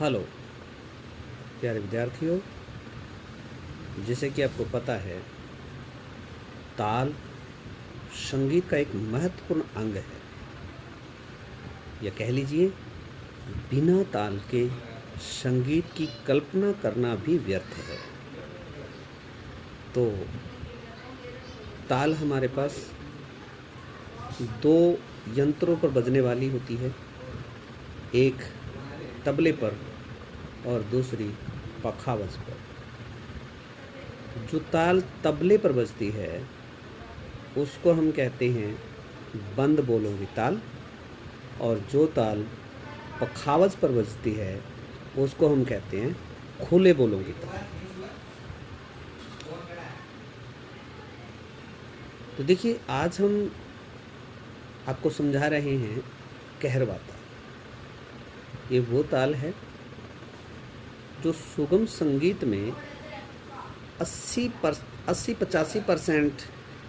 Hello प्यारे विद्यार्थियों, जैसे कि आपको पता है, ताल संगीत का एक महत्वपूर्ण अंग है। या कह लीजिए, बिना ताल के संगीत की कल्पना करना भी व्यर्थ है। तो ताल हमारे पास दो यंत्रों पर बजने वाली होती है, एक तबले पर और दूसरी पखावज पर। जो ताल तबले पर बजती है उसको हम कहते हैं बंद बोलों की ताल, और जो ताल पखावज पर बजती है उसको हम कहते हैं खुले बोलों की ताल। तो देखिए, आज हम आपको समझा रहे हैं कहरवा ताल। ये वो ताल है जो सुगम संगीत में 80-85%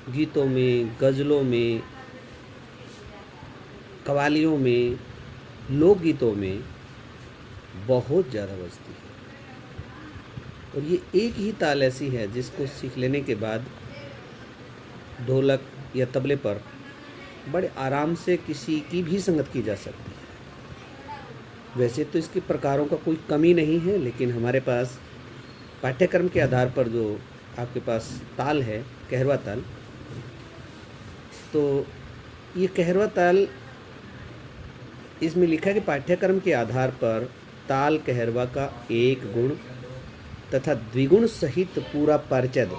गीतों में, गज़लों में, कव्वालियों में, लोकगीतों में बहुत ज़्यादा बजती है। और ये एक ही ताल ऐसी है जिसको सीख लेने के बाद ढोलक या तबले पर बड़े आराम से किसी की भी संगत की जा सकती है। वैसे तो इसके प्रकारों का कोई कमी नहीं है, लेकिन हमारे पास पाठ्यक्रम के आधार पर जो आपके पास ताल है, कहरवा ताल, तो ये कहरवा ताल, इसमें लिखा है कि पाठ्यक्रम के आधार पर ताल कहरवा का एक गुण तथा द्विगुण सहित पूरा परिचय दो।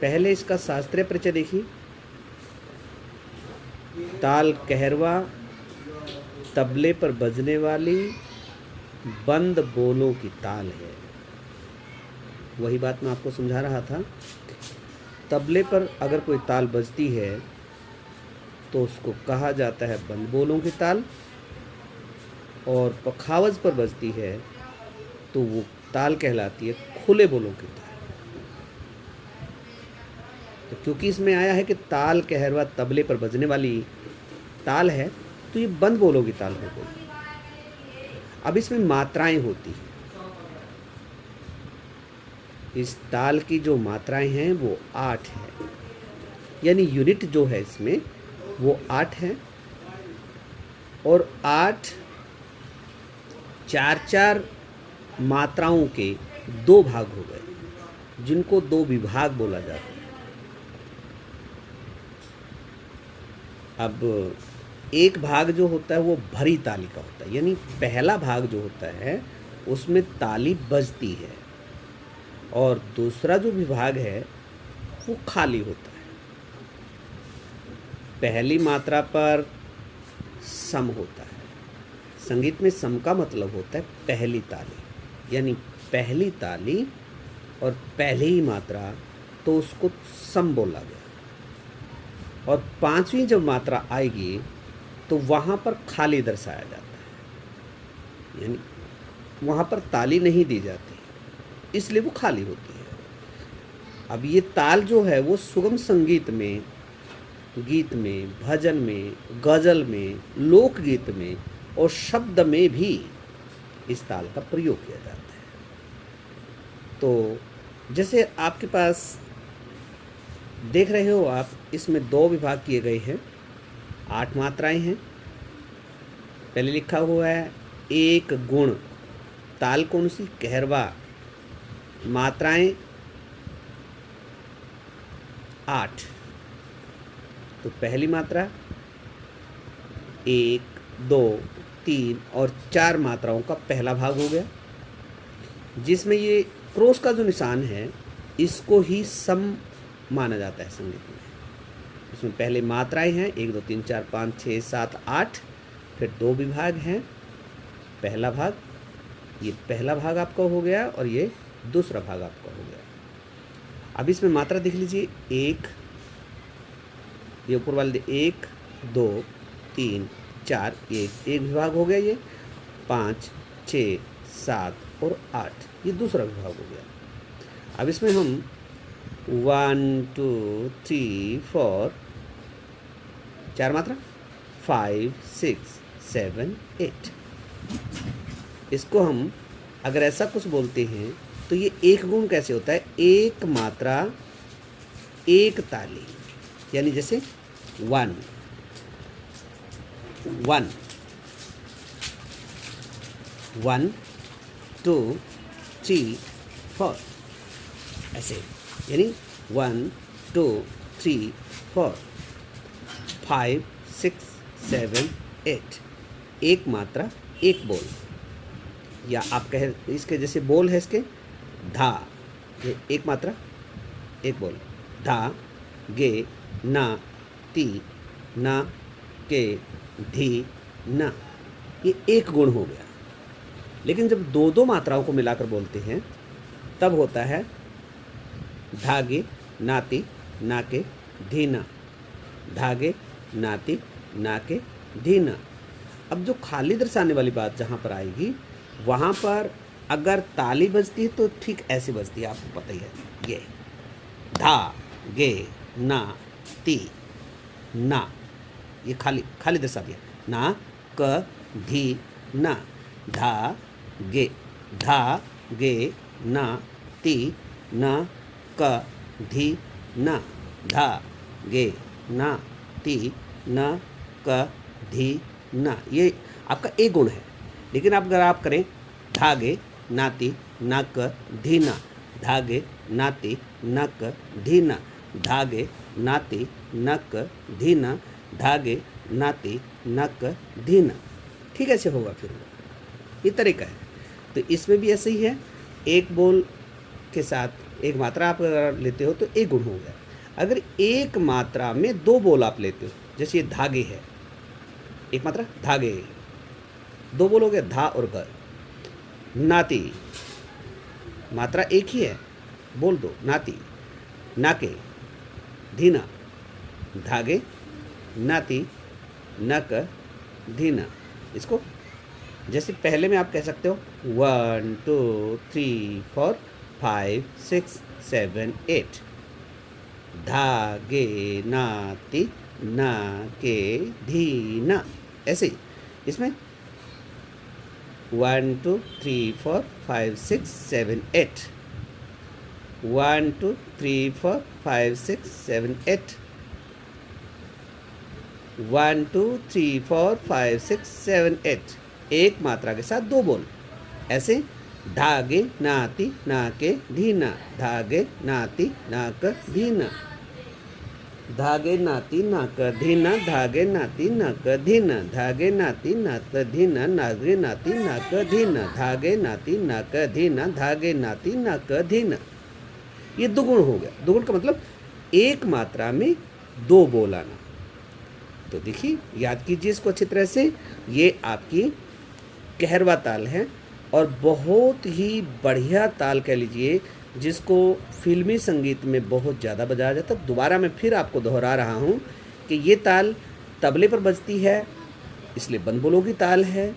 पहले इसका शास्त्रीय परिचय देखिए। ताल कहरवा तबले पर बजने वाली बंद बोलों की ताल है। वही बात मैं आपको समझा रहा था। तबले पर अगर कोई ताल बजती है तो उसको कहा जाता है बंद बोलों की ताल, और पखावज पर बजती है तो वो ताल कहलाती है खुले बोलों की ताल। तो क्योंकि इसमें आया है कि ताल कहरवा तबले पर बजने वाली ताल है, तो ये बंद बोलों की ताल हो गई। अब इसमें मात्राएं होती हैं। इस ताल की जो मात्राएं हैं वो 8 है, यानी यूनिट जो है इसमें वो 8 है। और 8 4-4 मात्राओं के 2 भाग हो गए, जिनको 2 विभाग बोला जाता है। अब एक भाग जो होता है वो भरी ताली का होता है, यानी पहला भाग जो होता है उसमें ताली बजती है, और दूसरा जो विभाग है वो खाली होता है। पहली मात्रा पर सम होता है। संगीत में सम का मतलब होता है पहली ताली, यानी पहली ताली और पहली ही मात्रा, तो उसको सम बोला गया। और 5वीं जब मात्रा आएगी तो वहाँ पर खाली दर्शाया जाता है, यानी वहाँ पर ताली नहीं दी जाती, इसलिए वो खाली होती है। अब ये ताल जो है वो सुगम संगीत में, गीत में, भजन में, गज़ल में, लोकगीत में और शब्द में भी इस ताल का प्रयोग किया जाता है। तो जैसे आपके पास देख रहे हो आप, इसमें 2 विभाग किए गए हैं, 8 मात्राएं हैं। पहले लिखा हुआ है एक गुण। ताल कौन सी? कहरवा। मात्राएं 8। तो पहली मात्रा 1, 2, 3 और 4 मात्राओं का पहला भाग हो गया, जिसमें ये क्रॉस का जो निशान है इसको ही सम माना जाता है संगीत में। इसमें पहले मात्राएं हैं 1, 2, 3, 4, 5, 6, 7, 8। फिर 2 विभाग हैं। पहला भाग, ये पहला भाग आपका हो गया, और ये दूसरा भाग आपका हो गया। अब इसमें मात्रा देख लीजिए, 1, ये ऊपर वाले 1, 2, 3, 4, ये एक विभाग हो गया, ये 5, 6, 7 और 8, ये दूसरा विभाग हो गया। अब इसमें हम 1, 2, 3, 4, 4 मात्रा, 5, 6, 7, 8, इसको हम अगर ऐसा कुछ बोलते हैं तो ये एक गुण कैसे होता है? एक मात्रा एक ताली, यानी जैसे 1 1 1 2 3 4 ऐसे, यानी 1 2 3 4 5 6 7 8, एक मात्रा एक बोल। या आप कह इसके जैसे बोल है इसके धा, ये एक मात्रा एक बोल। धा गे ना ती ना के धी ना, ये एक गुण हो गया। लेकिन जब दो दो मात्राओं को मिलाकर बोलते हैं तब होता है धागे नाती नाके धीना, धागे नाती नाके धीना। अब जो खाली दर्शाने वाली बात जहाँ पर आएगी वहाँ पर अगर ताली बजती है तो ठीक ऐसे बजती है, आपको पता ही है। ये धा गे ना ती ना, ये खाली खाली दर्शा दिया। ना क धी ना, धा गे ना ती ना क धी ना, धा गे ना ती ना क धी ना, ये आपका एक गुण है। लेकिन आप अगर आप करें धागे नाती नाक धीना, धागे नाती नक धीना, धागे नाती नक धीना, धागे नाती नक धीना, ठीक ऐसे होगा। फिर ये तरीका है। तो इसमें भी ऐसे ही है, एक बोल के साथ एक मात्रा आप अगर लेते हो तो एक गुण हो गया। अगर एक मात्रा में दो बोल आप लेते हो, जैसे ये धागे है, एक मात्रा धागे, दो बोल हो गए धा और ग। नाती मात्रा एक ही है, बोल दो नाती नाके धीना, धागे नाती नक धीना। इसको जैसे पहले में आप कह सकते हो 1 2 3 4 5 6 7 8, धागे नाती नाके धीना, ऐसे ही इसमें 1 2 3 4 5 6 7 8, 1 2 3 4 5 6 7 8, 1 2 3 4 5 6 7 8, एक मात्रा के साथ दो बोल। ऐसे धागे नाती नाके धीना, धागे नाती नाक धीना, धागे नाती नाक धीना, धागे नाती नाक धीना, धागे नाती नाक धीना, धागे नाती नाक धीना, धागे नाती नाक धीना, धागे नाती नाक धीना। ये दुगुण हो गया। दुगुण का मतलब एक मात्रा में दो बोल आना। तो देखिए, याद कीजिए इसको अच्छी तरह से। ये आपकी कहरवा ताल है और बहुत ही बढ़िया ताल कह लीजिए, जिसको फिल्मी संगीत में बहुत ज़्यादा बजाया जाता है। दोबारा मैं फिर आपको दोहरा रहा हूँ कि ये ताल तबले पर बजती है, इसलिए बंद बोलों की ताल है।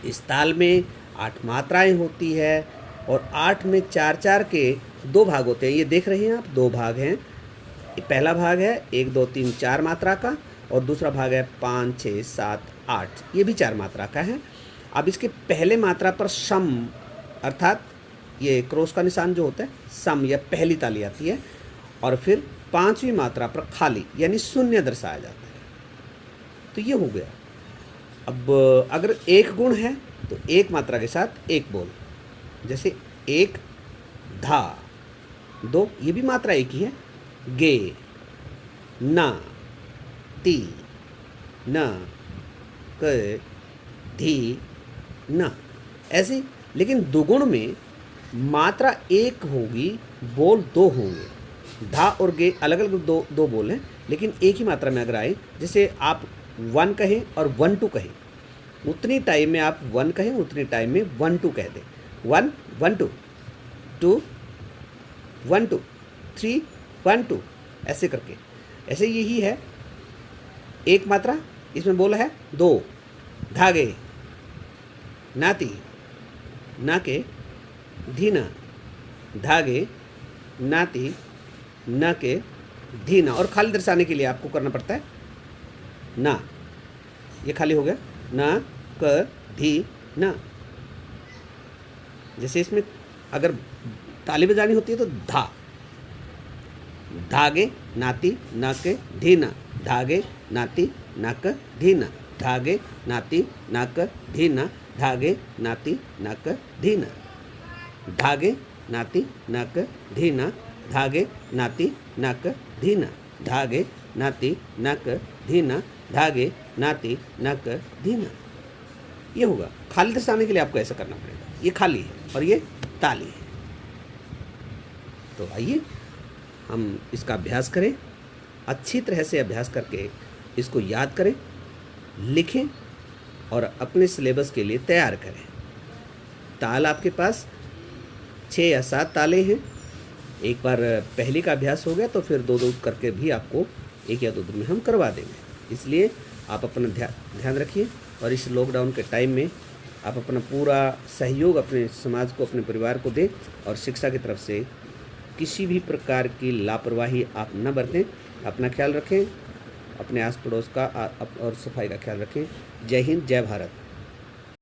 इस ताल में 8 मात्राएं होती है और 8 में 4-4 के 2 भाग होते हैं। ये देख रहे हैं आप, 2 भाग हैं। पहला भाग है 1 2 3 4 मात्रा का और दूसरा भाग है 5 6 7 8, ये भी 4 मात्रा का है। अब इसके पहले मात्रा पर सम, अर्थात ये क्रॉस का निशान जो होता है, सम या पहली ताली आती है, और फिर 5वीं मात्रा पर खाली यानी शून्य दर्शाया जाता है। तो ये हो गया। अब अगर एक गुण है तो एक मात्रा के साथ एक बोल, जैसे एक धा, 2 ये भी मात्रा एक ही है, गे ना ती न क धी न, ऐसे। लेकिन दुगुण में मात्रा एक होगी, बोल 2 होंगे। धा और गे अलग अलग दो बोल हैं, लेकिन एक ही मात्रा में अगर आए, जैसे आप 1 कहें और 1 2 कहें, उतनी टाइम में आप 1 कहें, उतनी टाइम में 1 2 कह दें। 1 1 2 2 1 2 3 1 2, ऐसे करके। ऐसे यही है, एक मात्रा इसमें बोला है 2, धागे नाती नाके धीना, धागे नाती नाके धीना। और खाली दर्शाने के लिए आपको करना पड़ता है ना, ये खाली हो गया, ना क धी ना। जैसे इसमें अगर ताली बजानी होती है तो धा, धागे नाती नाक धीना, धागे नाती नाक धीना, धागे नाती नाक धीना, धागे नाती नाक धीना, धागे नाती नाक धीना, धागे नाती नाक धीना, धागे नाती नाक धीना, धागे नाती नाक धीना। ये होगा। खाली दर्शाने के लिए आपको ऐसा करना पड़ेगा। ये खाली है और ये ताली है। तो आइए हम इसका अभ्यास करें, अच्छी तरह से अभ्यास करके इसको याद करें, लिखें और अपने सिलेबस के लिए तैयार करें। ताल आपके पास 6 या 7 ताले हैं। एक बार पहली का अभ्यास हो गया तो फिर 2-2 करके भी आपको 1 या 2 दिन में हम करवा देंगे। इसलिए आप अपना ध्यान रखिए और इस लॉकडाउन के टाइम में आप अपना पूरा सहयोग अपने समाज को, अपने परिवार को दें और शिक्षा की तरफ से किसी भी प्रकार की लापरवाही आप न बरतें। अपना ख्याल रखें, अपने आस पड़ोस का और सफाई का ख्याल रखें। जय हिंद, जय भारत।